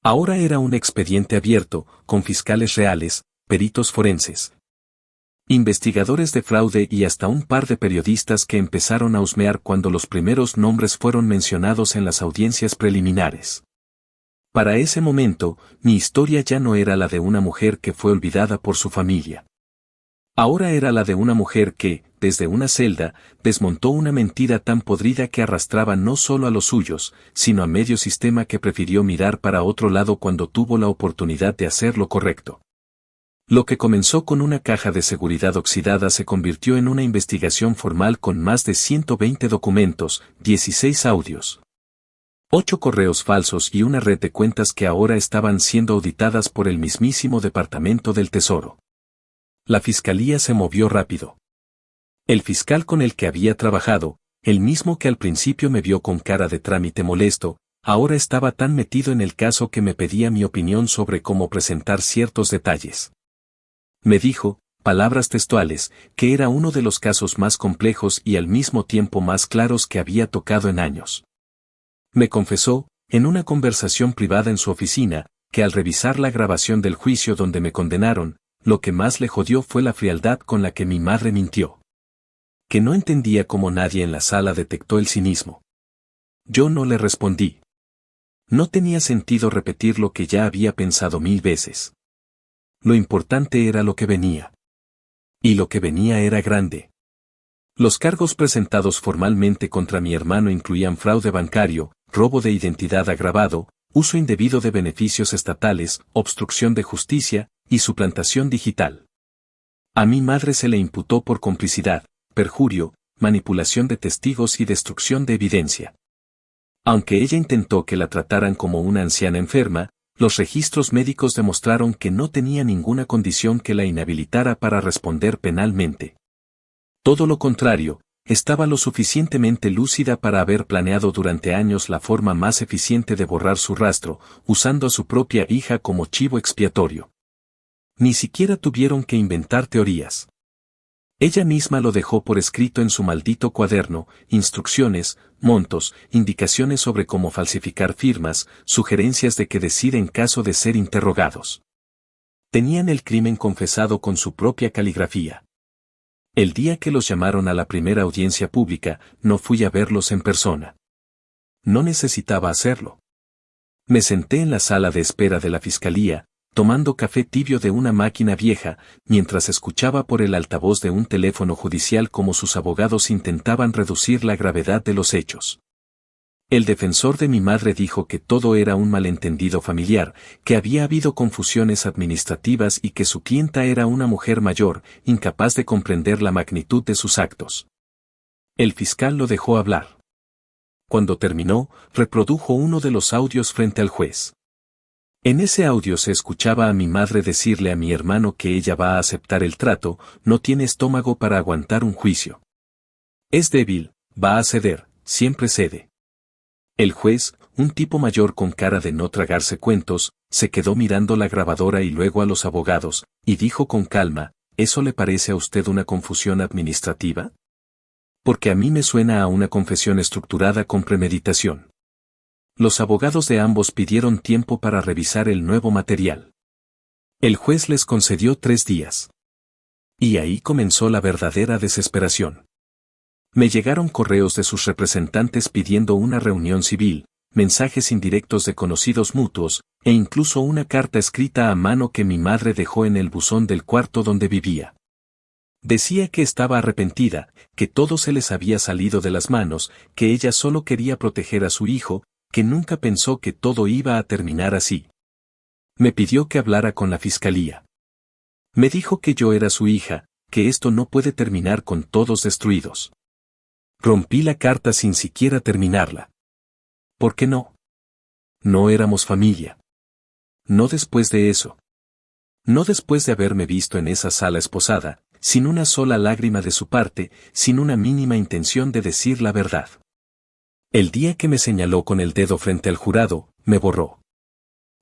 Ahora era un expediente abierto, con fiscales reales, peritos forenses, investigadores de fraude y hasta un par de periodistas que empezaron a husmear cuando los primeros nombres fueron mencionados en las audiencias preliminares. Para ese momento, mi historia ya no era la de una mujer que fue olvidada por su familia. Ahora era la de una mujer que, desde una celda, desmontó una mentira tan podrida que arrastraba no solo a los suyos, sino a medio sistema que prefirió mirar para otro lado cuando tuvo la oportunidad de hacer lo correcto. Lo que comenzó con una caja de seguridad oxidada se convirtió en una investigación formal con más de 120 documentos, 16 audios, 8 correos falsos y una red de cuentas que ahora estaban siendo auditadas por el mismísimo Departamento del Tesoro. La fiscalía se movió rápido. El fiscal con el que había trabajado, el mismo que al principio me vio con cara de trámite molesto, ahora estaba tan metido en el caso que me pedía mi opinión sobre cómo presentar ciertos detalles. Me dijo, palabras textuales, que era uno de los casos más complejos y al mismo tiempo más claros que había tocado en años. Me confesó, en una conversación privada en su oficina, que al revisar la grabación del juicio donde me condenaron, lo que más le jodió fue la frialdad con la que mi madre mintió. Que no entendía cómo nadie en la sala detectó el cinismo. Yo no le respondí. No tenía sentido repetir lo que ya había pensado 1000 veces. Lo importante era lo que venía. Y lo que venía era grande. Los cargos presentados formalmente contra mi hermano incluían fraude bancario, robo de identidad agravado, uso indebido de beneficios estatales, obstrucción de justicia y suplantación digital. A mi madre se le imputó por complicidad, perjurio, manipulación de testigos y destrucción de evidencia. Aunque ella intentó que la trataran como una anciana enferma, los registros médicos demostraron que no tenía ninguna condición que la inhabilitara para responder penalmente. Todo lo contrario, estaba lo suficientemente lúcida para haber planeado durante años la forma más eficiente de borrar su rastro, usando a su propia hija como chivo expiatorio. Ni siquiera tuvieron que inventar teorías. Ella misma lo dejó por escrito en su maldito cuaderno, instrucciones, montos, indicaciones sobre cómo falsificar firmas, sugerencias de qué decir en caso de ser interrogados. Tenían el crimen confesado con su propia caligrafía. El día que los llamaron a la primera audiencia pública, no fui a verlos en persona. No necesitaba hacerlo. Me senté en la sala de espera de la fiscalía, tomando café tibio de una máquina vieja, mientras escuchaba por el altavoz de un teléfono judicial cómo sus abogados intentaban reducir la gravedad de los hechos. El defensor de mi madre dijo que todo era un malentendido familiar, que había habido confusiones administrativas y que su clienta era una mujer mayor, incapaz de comprender la magnitud de sus actos. El fiscal lo dejó hablar. Cuando terminó, reprodujo uno de los audios frente al juez. En ese audio se escuchaba a mi madre decirle a mi hermano que ella va a aceptar el trato, no tiene estómago para aguantar un juicio. Es débil, va a ceder, siempre cede. El juez, un tipo mayor con cara de no tragarse cuentos, se quedó mirando la grabadora y luego a los abogados, y dijo con calma, ¿eso le parece a usted una confusión administrativa? Porque a mí me suena a una confesión estructurada con premeditación. Los abogados de ambos pidieron tiempo para revisar el nuevo material. El juez les concedió 3 días. Y ahí comenzó la verdadera desesperación. Me llegaron correos de sus representantes pidiendo una reunión civil, mensajes indirectos de conocidos mutuos, e incluso una carta escrita a mano que mi madre dejó en el buzón del cuarto donde vivía. Decía que estaba arrepentida, que todo se les había salido de las manos, que ella solo quería proteger a su hijo, que nunca pensó que todo iba a terminar así. Me pidió que hablara con la fiscalía. Me dijo que yo era su hija, que esto no puede terminar con todos destruidos. Rompí la carta sin siquiera terminarla. ¿Por qué no? No éramos familia. No después de eso. No después de haberme visto en esa sala esposada, sin una sola lágrima de su parte, sin una mínima intención de decir la verdad. El día que me señaló con el dedo frente al jurado, me borró.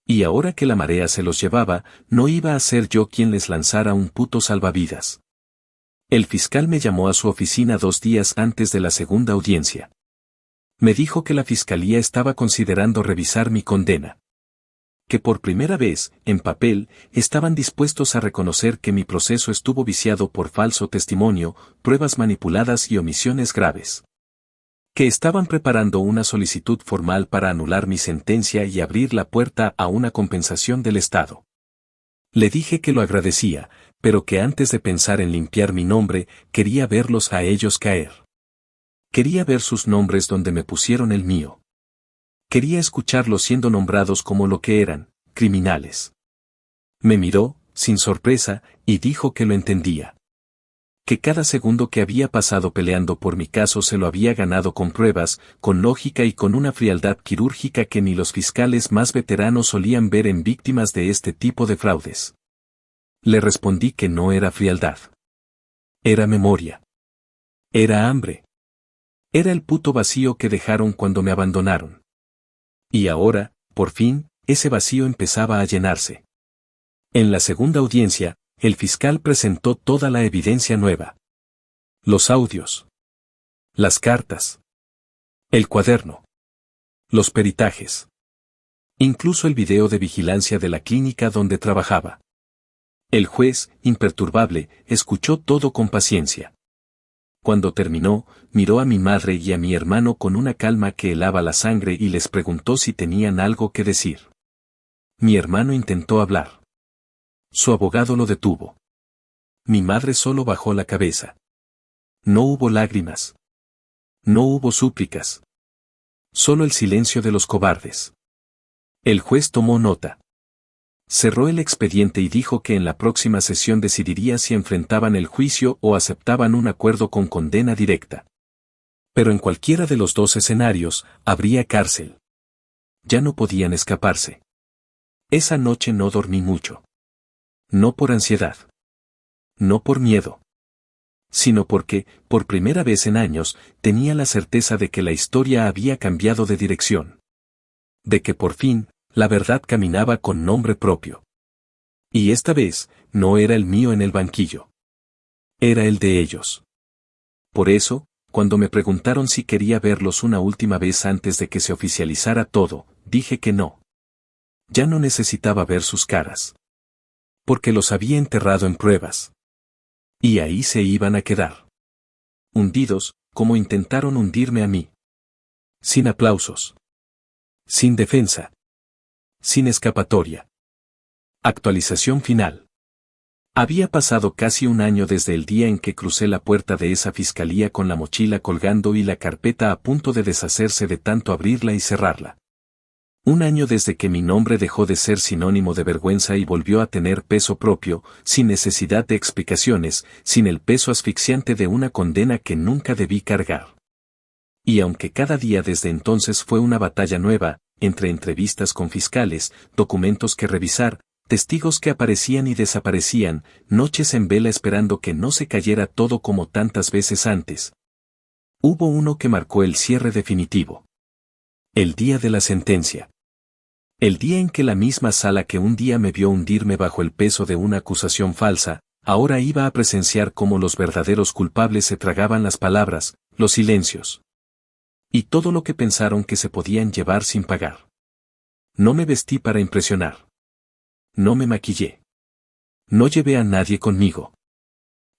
Y ahora que la marea se los llevaba, no iba a ser yo quien les lanzara un puto salvavidas. El fiscal me llamó a su oficina 2 días antes de la segunda audiencia. Me dijo que la fiscalía estaba considerando revisar mi condena. Que por primera vez, en papel, estaban dispuestos a reconocer que mi proceso estuvo viciado por falso testimonio, pruebas manipuladas y omisiones graves. Que estaban preparando una solicitud formal para anular mi sentencia y abrir la puerta a una compensación del Estado. Le dije que lo agradecía, pero que antes de pensar en limpiar mi nombre, quería verlos a ellos caer. Quería ver sus nombres donde me pusieron el mío. Quería escucharlos siendo nombrados como lo que eran, criminales. Me miró, sin sorpresa, y dijo que lo entendía. Que cada segundo que había pasado peleando por mi caso se lo había ganado con pruebas, con lógica y con una frialdad quirúrgica que ni los fiscales más veteranos solían ver en víctimas de este tipo de fraudes. Le respondí que no era frialdad. Era memoria. Era hambre. Era el puto vacío que dejaron cuando me abandonaron. Y ahora, por fin, ese vacío empezaba a llenarse. En la segunda audiencia, el fiscal presentó toda la evidencia nueva. Los audios. Las cartas. El cuaderno. Los peritajes. Incluso el video de vigilancia de la clínica donde trabajaba. El juez, imperturbable, escuchó todo con paciencia. Cuando terminó, miró a mi madre y a mi hermano con una calma que helaba la sangre y les preguntó si tenían algo que decir. Mi hermano intentó hablar. Su abogado lo detuvo. Mi madre solo bajó la cabeza. No hubo lágrimas. No hubo súplicas. Solo el silencio de los cobardes. El juez tomó nota. Cerró el expediente y dijo que en la próxima sesión decidiría si enfrentaban el juicio o aceptaban un acuerdo con condena directa. Pero en cualquiera de los dos escenarios, habría cárcel. Ya no podían escaparse. Esa noche no dormí mucho. No por ansiedad. No por miedo. Sino porque, por primera vez en años, tenía la certeza de que la historia había cambiado de dirección. De que por fin, la verdad caminaba con nombre propio. Y esta vez, no era el mío en el banquillo. Era el de ellos. Por eso, cuando me preguntaron si quería verlos una última vez antes de que se oficializara todo, dije que no. Ya no necesitaba ver sus caras. Porque los había enterrado en pruebas. Y ahí se iban a quedar. Hundidos, como intentaron hundirme a mí. Sin aplausos. Sin defensa. Sin escapatoria. Actualización final. Había pasado casi un año desde el día en que crucé la puerta de esa fiscalía con la mochila colgando y la carpeta a punto de deshacerse de tanto abrirla y cerrarla. Un año desde que mi nombre dejó de ser sinónimo de vergüenza y volvió a tener peso propio, sin necesidad de explicaciones, sin el peso asfixiante de una condena que nunca debí cargar. Y aunque cada día desde entonces fue una batalla nueva, entre entrevistas con fiscales, documentos que revisar, testigos que aparecían y desaparecían, noches en vela esperando que no se cayera todo como tantas veces antes. Hubo uno que marcó el cierre definitivo. El día de la sentencia. El día en que la misma sala que un día me vio hundirme bajo el peso de una acusación falsa, ahora iba a presenciar cómo los verdaderos culpables se tragaban las palabras, los silencios. Y todo lo que pensaron que se podían llevar sin pagar. No me vestí para impresionar. No me maquillé. No llevé a nadie conmigo.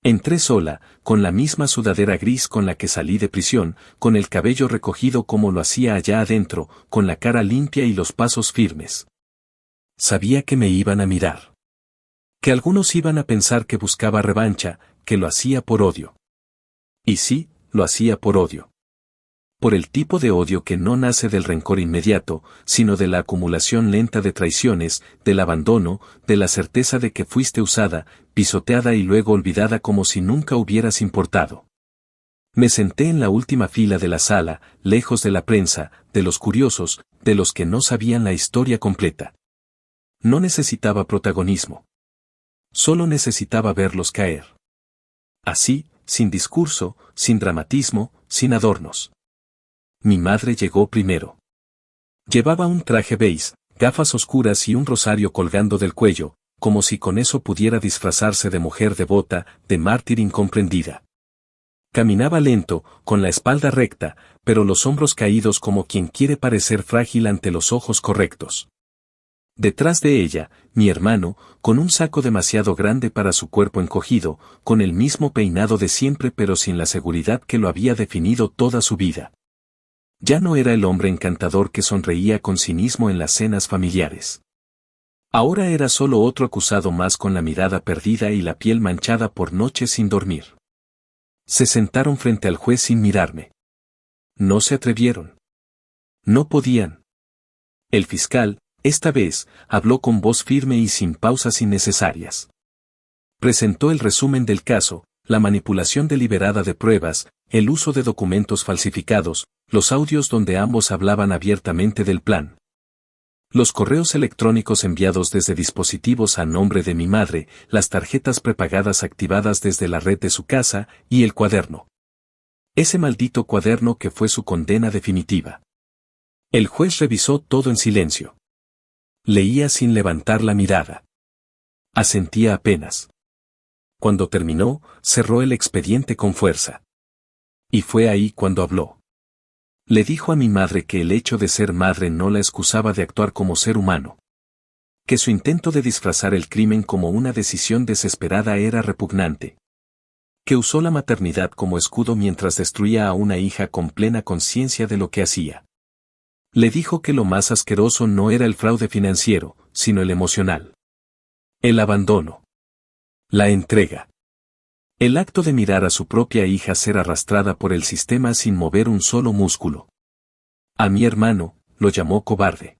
Entré sola, con la misma sudadera gris con la que salí de prisión, con el cabello recogido como lo hacía allá adentro, con la cara limpia y los pasos firmes. Sabía que me iban a mirar. Que algunos iban a pensar que buscaba revancha, que lo hacía por odio. Y sí, lo hacía por odio. Por el tipo de odio que no nace del rencor inmediato, sino de la acumulación lenta de traiciones, del abandono, de la certeza de que fuiste usada, pisoteada y luego olvidada como si nunca hubieras importado. Me senté en la última fila de la sala, lejos de la prensa, de los curiosos, de los que no sabían la historia completa. No necesitaba protagonismo. Solo necesitaba verlos caer. Así, sin discurso, sin dramatismo, sin adornos. Mi madre llegó primero. Llevaba un traje beige, gafas oscuras y un rosario colgando del cuello, como si con eso pudiera disfrazarse de mujer devota, de mártir incomprendida. Caminaba lento, con la espalda recta, pero los hombros caídos como quien quiere parecer frágil ante los ojos correctos. Detrás de ella, mi hermano, con un saco demasiado grande para su cuerpo encogido, con el mismo peinado de siempre pero sin la seguridad que lo había definido toda su vida. Ya no era el hombre encantador que sonreía con cinismo en las cenas familiares. Ahora era solo otro acusado más con la mirada perdida y la piel manchada por noches sin dormir. Se sentaron frente al juez sin mirarme. No se atrevieron. No podían. El fiscal, Esta vez, habló con voz firme y sin pausas innecesarias. Presentó el resumen del caso, la manipulación deliberada de pruebas, el uso de documentos falsificados, los audios donde ambos hablaban abiertamente del plan. Los correos electrónicos enviados desde dispositivos a nombre de mi madre, las tarjetas prepagadas activadas desde la red de su casa, y el cuaderno. Ese maldito cuaderno que fue su condena definitiva. El juez revisó todo en silencio. Leía sin levantar la mirada. Asentía apenas. Cuando terminó, cerró el expediente con fuerza. Y fue ahí cuando habló. Le dijo a mi madre que el hecho de ser madre no la excusaba de actuar como ser humano. Que su intento de disfrazar el crimen como una decisión desesperada era repugnante. Que usó la maternidad como escudo mientras destruía a una hija con plena conciencia de lo que hacía. Le dijo que lo más asqueroso no era el fraude financiero, sino el emocional. El abandono. La entrega. El acto de mirar a su propia hija ser arrastrada por el sistema sin mover un solo músculo. A mi hermano, lo llamó cobarde.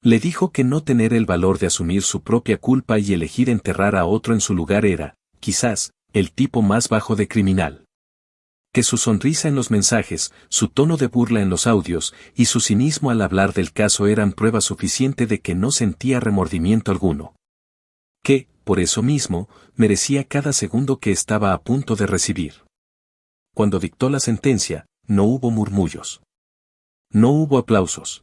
Le dijo que no tener el valor de asumir su propia culpa y elegir enterrar a otro en su lugar era, quizás, el tipo más bajo de criminal. Que su sonrisa en los mensajes, su tono de burla en los audios, y su cinismo al hablar del caso eran prueba suficiente de que no sentía remordimiento alguno. Que, por eso mismo, merecía cada segundo que estaba a punto de recibir. Cuando dictó la sentencia, no hubo murmullos. No hubo aplausos.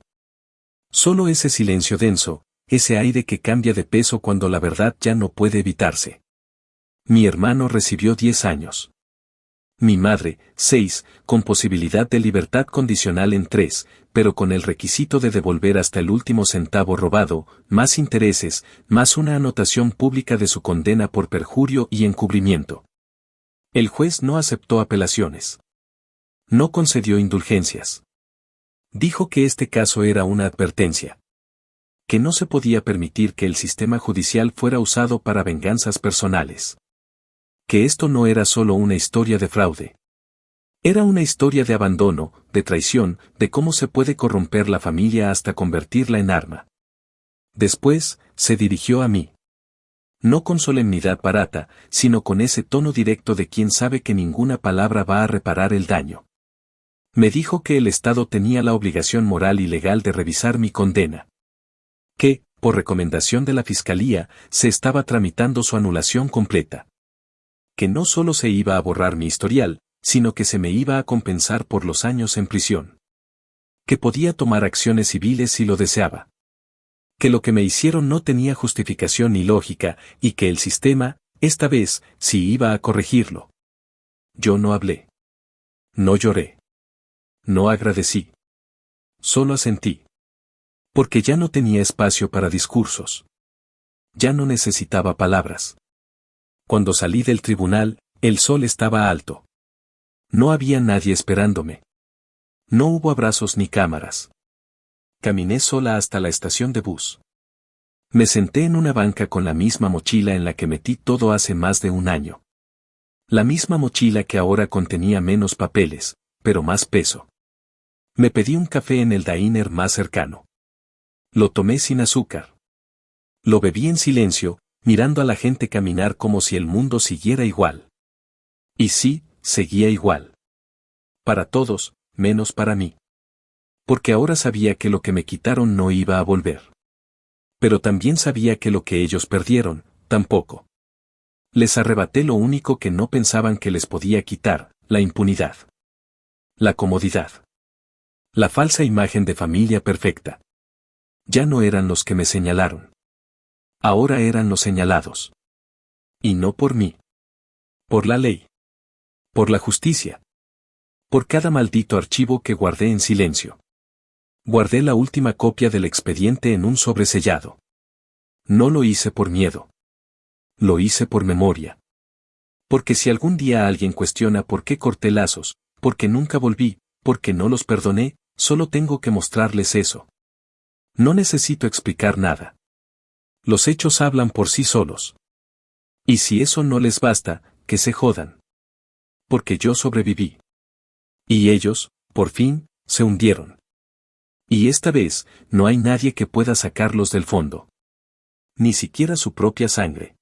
Solo ese silencio denso, ese aire que cambia de peso cuando la verdad ya no puede evitarse. Mi hermano recibió 10 años. Mi madre, 6, con posibilidad de libertad condicional en 3, pero con el requisito de devolver hasta el último centavo robado, más intereses, más una anotación pública de su condena por perjurio y encubrimiento. El juez no aceptó apelaciones. No concedió indulgencias. Dijo que este caso era una advertencia. Que no se podía permitir que el sistema judicial fuera usado para venganzas personales. Que esto no era solo una historia de fraude. Era una historia de abandono, de traición, de cómo se puede corromper la familia hasta convertirla en arma. Después, se dirigió a mí. No con solemnidad barata, sino con ese tono directo de quien sabe que ninguna palabra va a reparar el daño. Me dijo que el Estado tenía la obligación moral y legal de revisar mi condena. Que, por recomendación de la Fiscalía, se estaba tramitando su anulación completa. Que no solo se iba a borrar mi historial, sino que se me iba a compensar por los años en prisión. Que podía tomar acciones civiles si lo deseaba. Que lo que me hicieron no tenía justificación ni lógica, y que el sistema, esta vez, sí iba a corregirlo. Yo no hablé. No lloré. No agradecí. Solo asentí. Porque ya no tenía espacio para discursos. Ya no necesitaba palabras. Cuando salí del tribunal, el sol estaba alto. No había nadie esperándome. No hubo abrazos ni cámaras. Caminé sola hasta la estación de bus. Me senté en una banca con la misma mochila en la que metí todo hace más de un año. La misma mochila que ahora contenía menos papeles, pero más peso. Me pedí un café en el diner más cercano. Lo tomé sin azúcar. Lo bebí en silencio, mirando a la gente caminar como si el mundo siguiera igual. Y sí, seguía igual. Para todos, menos para mí. Porque ahora sabía que lo que me quitaron no iba a volver. Pero también sabía que lo que ellos perdieron, tampoco. Les arrebaté lo único que no pensaban que les podía quitar, la impunidad. La comodidad. La falsa imagen de familia perfecta. Ya no eran los que me señalaron. Ahora eran los señalados. Y no por mí. Por la ley. Por la justicia. Por cada maldito archivo que guardé en silencio. Guardé la última copia del expediente en un sobresellado. No lo hice por miedo. Lo hice por memoria. Porque si algún día alguien cuestiona por qué corté lazos, porque nunca volví, porque no los perdoné, solo tengo que mostrarles eso. No necesito explicar nada. Los hechos hablan por sí solos. Y si eso no les basta, que se jodan. Porque yo sobreviví. Y ellos, por fin, se hundieron. Y esta vez, no hay nadie que pueda sacarlos del fondo. Ni siquiera su propia sangre.